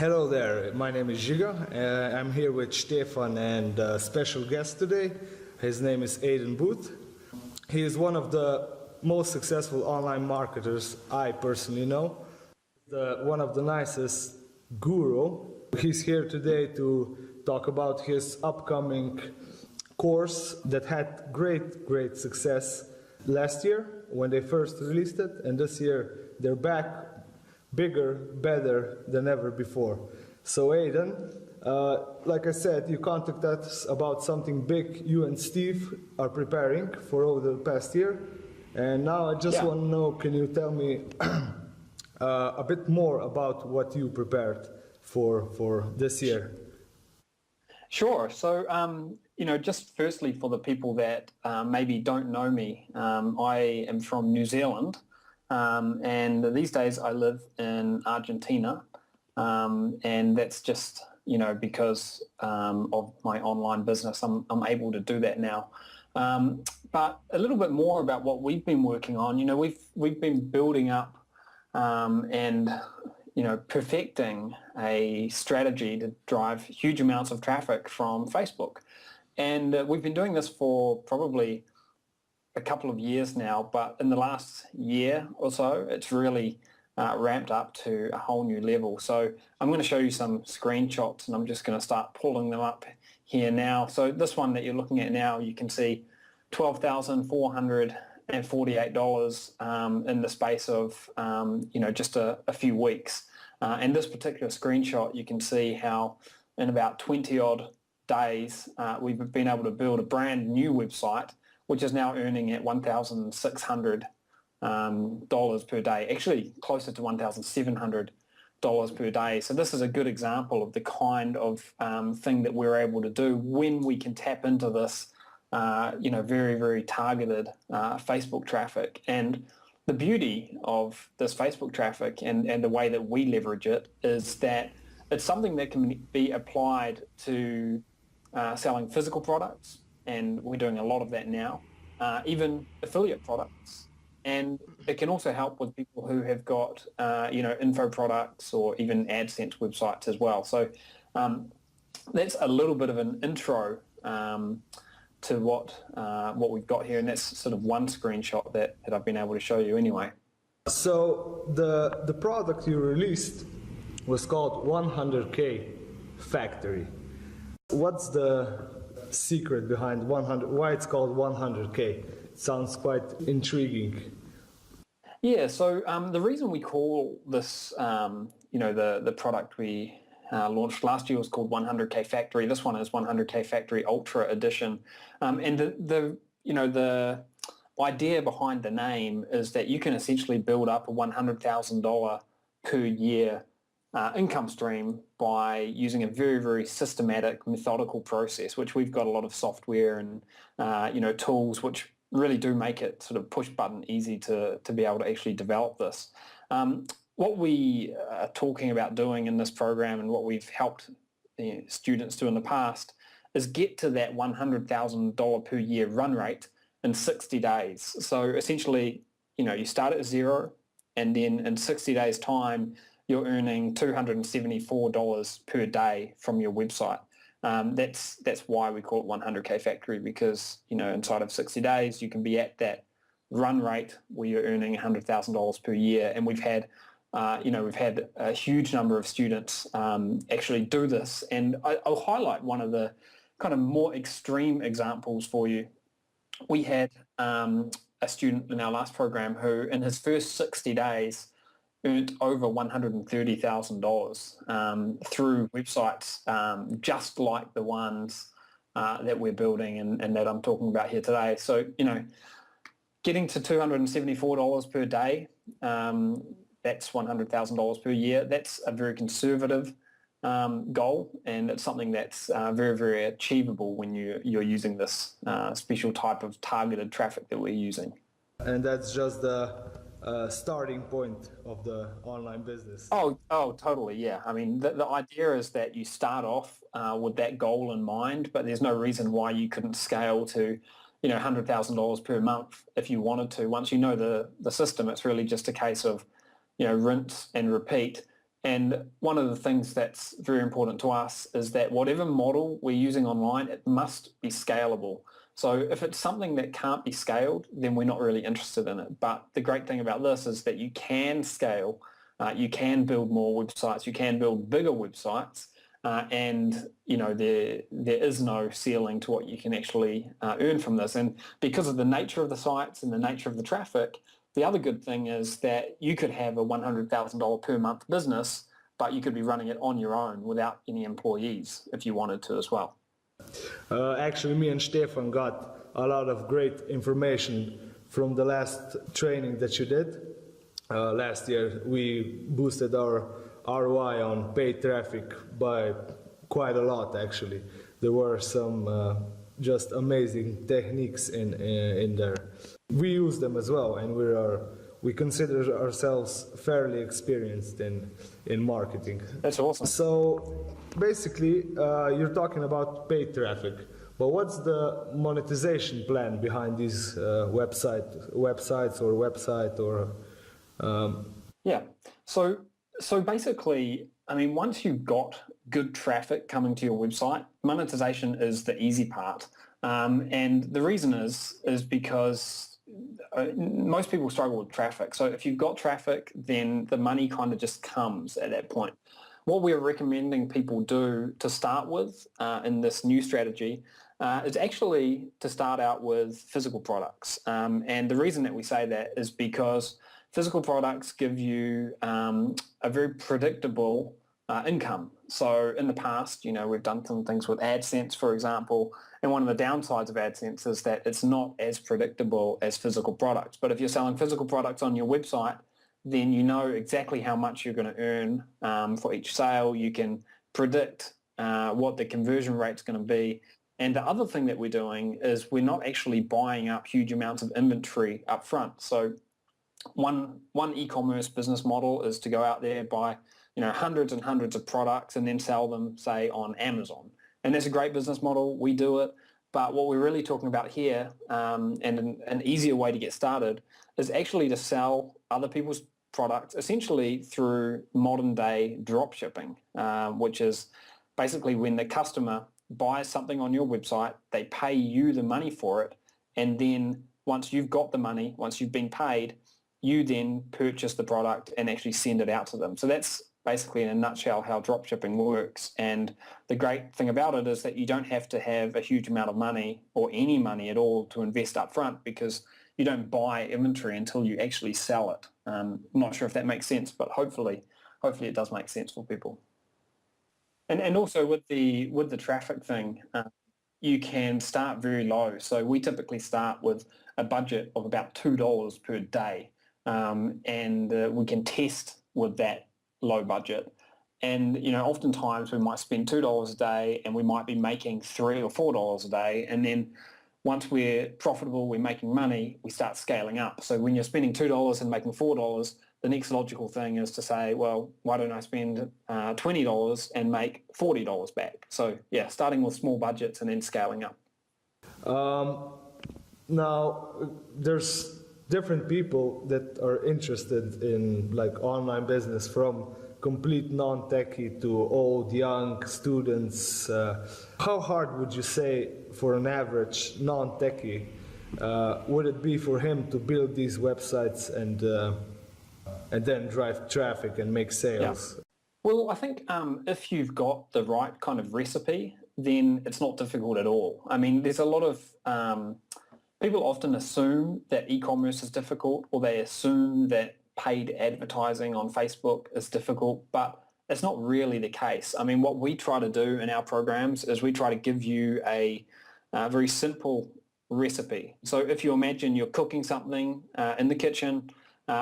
Hello there, my name is Giga. I'm here with Stefan and a special guest today. His name is Aiden Booth. He is one of the most successful online marketers I personally know. One of the nicest guru. He's here today to talk about his upcoming course that had great success last year when they first released it, and this year they're back bigger, better than ever before. So Aiden, like I said, you contacted us about something big you and Steve are preparing for over the past year. And now I just want to know, can you tell me a bit more about what you prepared for this year? Sure. So, just firstly for the people that maybe don't know me, I am from New Zealand. And these days I live in Argentina, and that's just, because of my online business, I'm able to do that now. But a little bit more about what we've been working on. We've been building up and perfecting a strategy to drive huge amounts of traffic from Facebook, and we've been doing this for probably a couple of years now, but in the last year or so, it's really ramped up to a whole new level. So I'm going to show you some screenshots, and I'm just going to start pulling them up here now. So this one that you're looking at now, you can see $12,448 in the space of just a few weeks. And this particular screenshot, you can see how in about 20 odd days, we've been able to build a brand new website, which is now earning at $1,600 per day, actually closer to $1,700 per day. So this is a good example of the kind of thing that we're able to do when we can tap into this, very targeted Facebook traffic. And the beauty of this Facebook traffic and the way that we leverage it is that it's something that can be applied to selling physical products, and we're doing a lot of that now, even affiliate products. And it can also help with people who have got, info products or even AdSense websites as well. So that's a little bit of an intro to what we've got here, and that's sort of one screenshot that I've been able to show you anyway. So the product you released was called 100K Factory. What's the secret behind 100? Why it's called 100K? It sounds quite intriguing. Yeah. So the reason we call this, the product we launched last year was called 100K Factory. This one is 100K Factory Ultra Edition, and the idea behind the name is that you can essentially build up a $100,000 per year income stream by using a very systematic, methodical process, which we've got a lot of software and tools which really do make it sort of push button easy to be able to actually develop this. What we are talking about doing in this program and what we've helped students do in the past is get to that $100,000 per year run rate in 60 days. So essentially, you start at zero, and then in 60 days' time, you're earning $274 per day from your website. That's why we call it 100K Factory, because inside of 60 days you can be at that run rate where you're earning $100,000 per year. And we've had a huge number of students actually do this. And I'll highlight one of the kind of more extreme examples for you. We had a student in our last program who, in his first 60 days, earned over $130,000 through websites just like the ones that we're building and that I'm talking about here today. So, getting to $274 per day, that's $100,000 per year. That's a very conservative goal, and it's something that's very achievable when you're using this special type of targeted traffic that we're using. And that's just the starting point of the online business. Oh, totally, yeah. I mean, the idea is that you start off with that goal in mind, but there's no reason why you couldn't scale to, $100,000 per month if you wanted to. Once you know the system, it's really just a case of, rinse and repeat And one of the things that's very important to us is that whatever model we're using online, it must be scalable. So if it's something that can't be scaled, then we're not really interested in it. But the great thing about this is that you can scale, you can build more websites, you can build bigger websites, and there is no ceiling to what you can actually earn from this. And because of the nature of the sites and the nature of the traffic, the other good thing is that you could have a $100,000 per month business, but you could be running it on your own without any employees if you wanted to as well. Actually, me and Stefan got a lot of great information from the last training that you did. Last year, we boosted our ROI on paid traffic by quite a lot, actually. There were some just amazing techniques in there. We use them as well, and we consider ourselves fairly experienced in marketing. That's awesome. So basically, you're talking about paid traffic, but what's the monetization plan behind these websites or website or? Yeah. So basically, I mean, once you've got good traffic coming to your website, monetization is the easy part. And the reason is because most people struggle with traffic. So if you've got traffic, then the money kind of just comes at that point. What we're recommending people do to start with in this new strategy is actually to start out with physical products. And the reason that we say that is because physical products give you a very predictable income. So in the past, we've done some things with AdSense, for example, and one of the downsides of AdSense is that it's not as predictable as physical products. But if you're selling physical products on your website, then you know exactly how much you're going to earn for each sale. You can predict what the conversion rate's going to be. And the other thing that we're doing is we're not actually buying up huge amounts of inventory up front. So one e-commerce business model is to go out there, buy hundreds and hundreds of products and then sell them, say, on Amazon. And that's a great business model. We do it. But what we're really talking about here, and an easier way to get started, is actually to sell other people's products essentially through modern day drop shipping, which is basically when the customer buys something on your website, they pay you the money for it, and then once you've got the money, once you've been paid, you then purchase the product and actually send it out to them. So that's basically in a nutshell how dropshipping works. And the great thing about it is that you don't have to have a huge amount of money or any money at all to invest up front, because you don't buy inventory until you actually sell it. I'm not sure if that makes sense, but hopefully it does make sense for people. And also with the traffic thing, you can start very low. So we typically start with a budget of about $2 per day. And we can test with that low budget. And, oftentimes we might spend $2 a day and we might be making $3 or $4 a day. And then once we're profitable, we're making money, we start scaling up. So when you're spending $2 and making $4, the next logical thing is to say, well, why don't I spend $20 and make $40 back? So yeah, starting with small budgets and then scaling up. Now, there's different people that are interested in online business, from complete non-techie to old, young students. How hard would you say for an average non-techie would it be for him to build these websites and then drive traffic and make sales? Yeah. Well, I think if you've got the right kind of recipe, then it's not difficult at all. I mean, there's a lot of people often assume that e-commerce is difficult, or they assume that paid advertising on Facebook is difficult, but it's not really the case. I mean, what we try to do in our programs is we try to give you a very simple recipe. So if you imagine you're cooking something in the kitchen,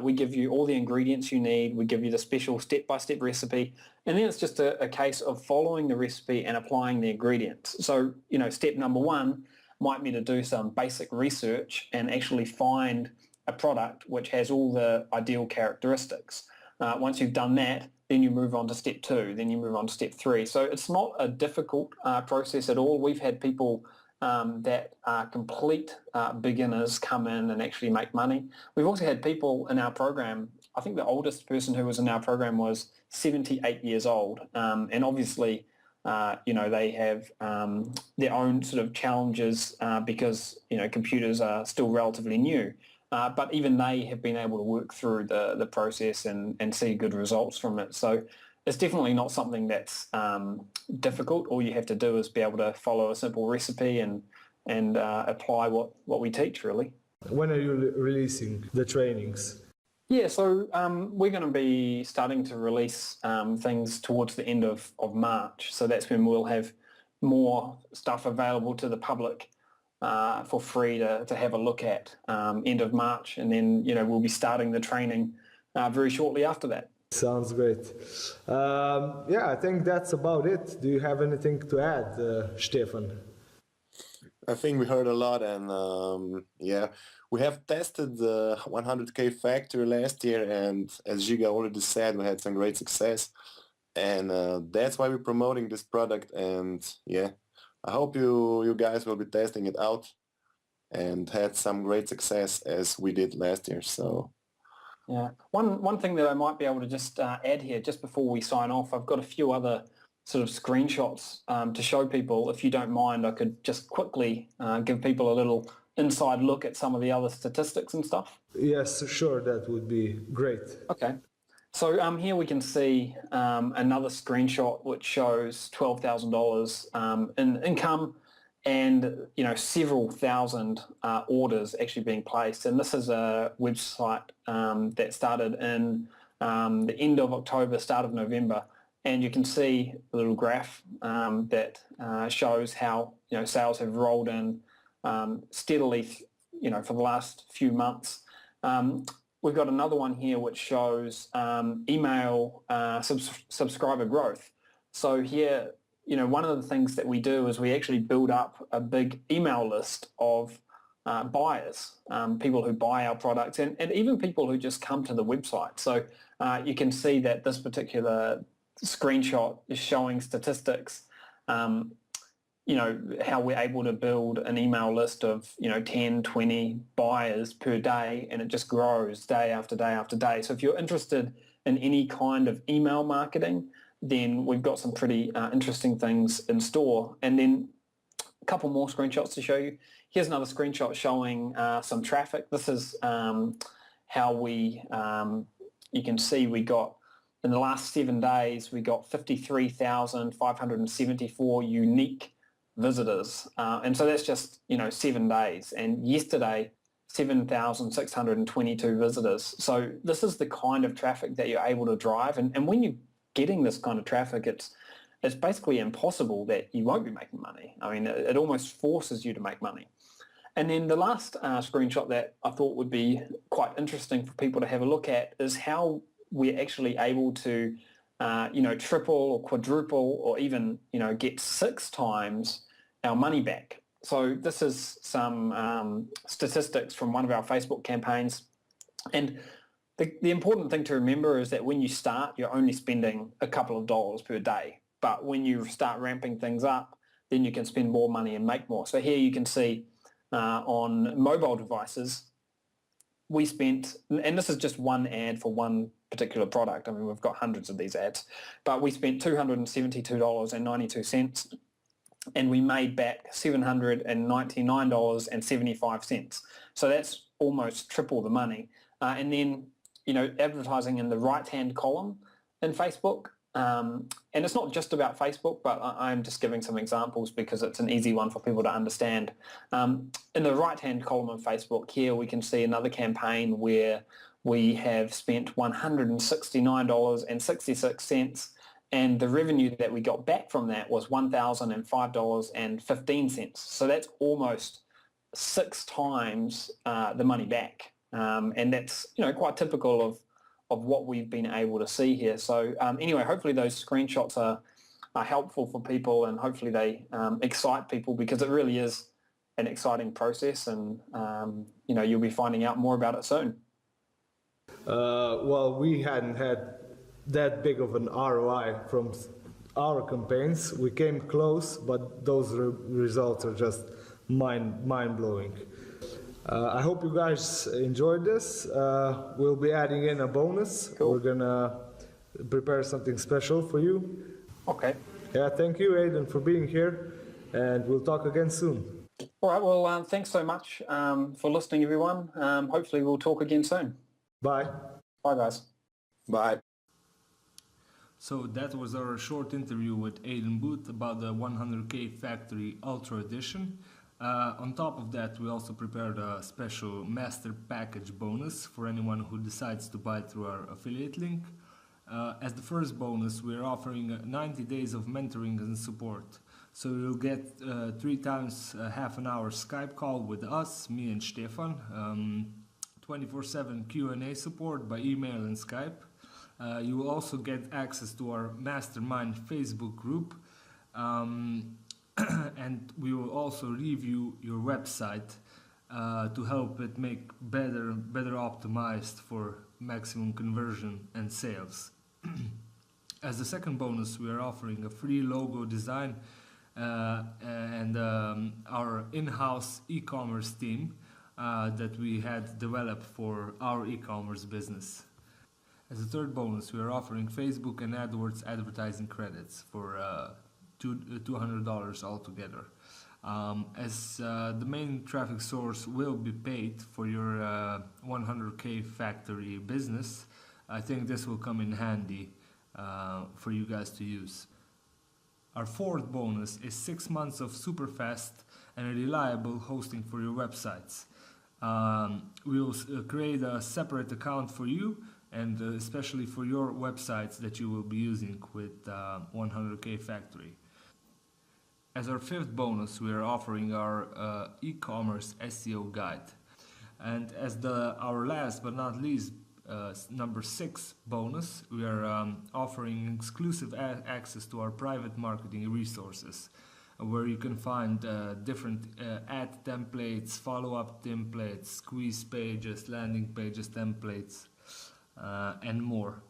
we give you all the ingredients you need, we give you the special step-by-step recipe, and then it's just a case of following the recipe and applying the ingredients. So, step number one might be to do some basic research and actually find a product which has all the ideal characteristics. Once you've done that, then you move on to step 2, then you move on to step 3. So it's not a difficult process at all. We've had people that are complete beginners come in and actually make money. We've also had people in our program I think the oldest person who was in our program was 78 years old. And obviously, they have their own sort of challenges because, computers are still relatively new. But even they have been able to work through the process and see good results from it. So it's definitely not something that's difficult. All you have to do is be able to follow a simple recipe and apply what we teach, really. When are you releasing the trainings? Yeah, so we're going to be starting to release things towards the end of March. So that's when we'll have more stuff available to the public for free to have a look at end of March. And then, we'll be starting the training very shortly after that. Sounds great. I think that's about it. Do you have anything to add, Stefan? I think we heard a lot, and we have tested the 100K Factory last year, and as Giga already said, we had some great success, and that's why we're promoting this product. And I hope you guys will be testing it out and had some great success as we did last year. So yeah, one thing that I might be able to just add here just before we sign off, I've got a few other sort of screenshots to show people. If you don't mind, I could just quickly give people a little inside look at some of the other statistics and stuff. Yes, sure, that would be great. Okay. So here we can see another screenshot which shows $12,000 in income and several thousand orders actually being placed. And this is a website that started in the end of October, start of November. And you can see a little graph that shows how sales have rolled in steadily, for the last few months. We've got another one here which shows email subscriber growth. So here, one of the things that we do is we actually build up a big email list of buyers, people who buy our products, and even people who just come to the website. So you can see that this particular screenshot is showing statistics, how we're able to build an email list of 10, 20 buyers per day, and it just grows day after day after day. So if you're interested in any kind of email marketing, then we've got some pretty interesting things in store. And then a couple more screenshots to show you. Here's another screenshot showing some traffic. This is how we, you can see we got, in the last 7 days, we got 53,574 unique visitors. And so that's just, 7 days. And yesterday, 7,622 visitors. So this is the kind of traffic that you're able to drive. And when you're getting this kind of traffic, it's basically impossible that you won't be making money. I mean, it almost forces you to make money. And then the last screenshot that I thought would be quite interesting for people to have a look at is how we're actually able to, triple or quadruple or even, get 6 times our money back. So this is some statistics from one of our Facebook campaigns. And the important thing to remember is that when you start, you're only spending a couple of dollars per day. But when you start ramping things up, then you can spend more money and make more. So here you can see on mobile devices, we spent, and this is just one ad for one particular product. I mean, we've got hundreds of these ads, but we spent $272.92 and we made back $799.75. So that's almost triple the money. And then, advertising in the right-hand column in Facebook. And it's not just about Facebook, but I'm just giving some examples because it's an easy one for people to understand. In the right-hand column of Facebook here, we can see another campaign where we have spent $169.66, and the revenue that we got back from that was $1,005.15. So that's almost 6 times the money back. And that's, quite typical of what we've been able to see here. So anyway, hopefully those screenshots are helpful for people, and hopefully they excite people, because it really is an exciting process, and you'll be finding out more about it soon. Well, we hadn't had that big of an ROI from our campaigns. We came close, but those results are just mind-blowing. I hope you guys enjoyed this. We'll be adding in a bonus. Cool. We're gonna prepare something special for you. Okay. Yeah, thank you, Aidan, for being here, and we'll talk again soon. All right. Well, thanks so much for listening, everyone. Hopefully we'll talk again soon. Bye. Bye, guys. Bye. So that was our short interview with Aidan Booth about the 100K Factory Ultra Edition. On top of that, we also prepared a special master package bonus for anyone who decides to buy through our affiliate link. As the first bonus, we're offering 90 days of mentoring and support. So you'll get 3 times half an hour Skype call with us, me and Stefan, 24/7 Q&A support by email and Skype. You will also get access to our Mastermind Facebook group, and we will also review your website to help it make better optimized for maximum conversion and sales. As the second bonus, we are offering a free logo design and our in-house e-commerce team that we had developed for our e-commerce business. As a third bonus, we are offering Facebook and AdWords advertising credits for $200 altogether. As the main traffic source will be paid for your 100K Factory business, I think this will come in handy for you guys to use. Our fourth bonus is 6 months of super fast and reliable hosting for your websites. We will create a separate account for you and especially for your websites that you will be using with 100K Factory. As our fifth bonus, we are offering our e-commerce SEO guide. And as our last but not least, number 6 bonus, we are offering exclusive access to our private marketing resources, where you can find different ad templates, follow-up templates, squeeze pages, landing pages templates, and more.